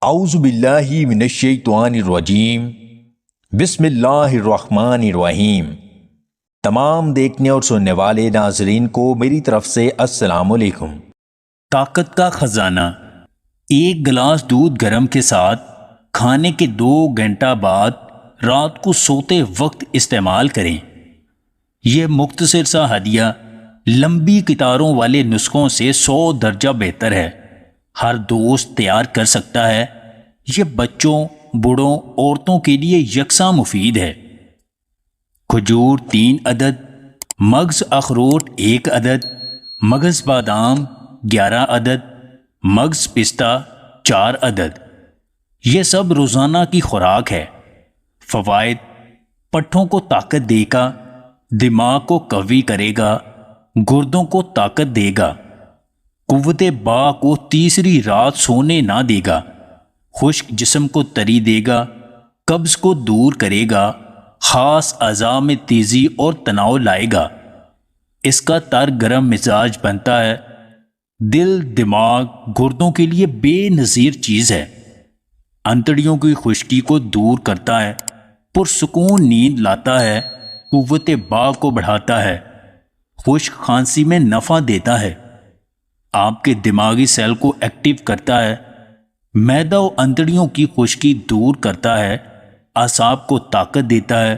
اعوذ باللہ من الشیطان الرجیم بسم اللہ الرحمن الرحیم۔ تمام دیکھنے اور سننے والے ناظرین کو میری طرف سے السلام علیکم۔ طاقت کا خزانہ۔ ایک گلاس دودھ گرم کے ساتھ کھانے کے 2 گھنٹہ بعد رات کو سوتے وقت استعمال کریں۔ یہ مختصر سا ہدیہ لمبی قطاروں والے نسخوں سے 100 درجہ بہتر ہے۔ ہر دوست تیار کر سکتا ہے۔ یہ بچوں، بوڑھوں، عورتوں کے لیے یکساں مفید ہے۔ کھجور 3 عدد، مغز اخروٹ 1 عدد، مغز بادام 11 عدد، مغز پستہ 4 عدد۔ یہ سب روزانہ کی خوراک ہے۔ فوائد: پٹھوں کو طاقت دے گا، دماغ کو قوی کرے گا، گردوں کو طاقت دے گا، قوت باہ کو تیسری رات سونے نہ دے گا، خشک جسم کو تری دے گا، قبض کو دور کرے گا، خاص اعضاء میں تیزی اور تناؤ لائے گا۔ اس کا تر گرم مزاج بنتا ہے۔ دل، دماغ، گردوں کے لیے بے نظیر چیز ہے۔ انتڑیوں کی خشکی کو دور کرتا ہے، پرسکون نیند لاتا ہے، قوت باہ کو بڑھاتا ہے، خشک کھانسی میں نفع دیتا ہے، آپ کے دماغی سیل کو ایکٹیو کرتا ہے، معدہ و انتڑیوں کی خشکی دور کرتا ہے، اعصاب کو طاقت دیتا ہے،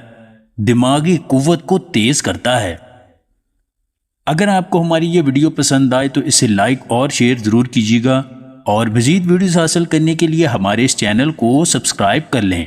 دماغی قوت کو تیز کرتا ہے۔ اگر آپ کو ہماری یہ ویڈیو پسند آئے تو اسے لائک اور شیئر ضرور کیجیے گا، اور مزید ویڈیوز حاصل کرنے کے لیے ہمارے اس چینل کو سبسکرائب کر لیں۔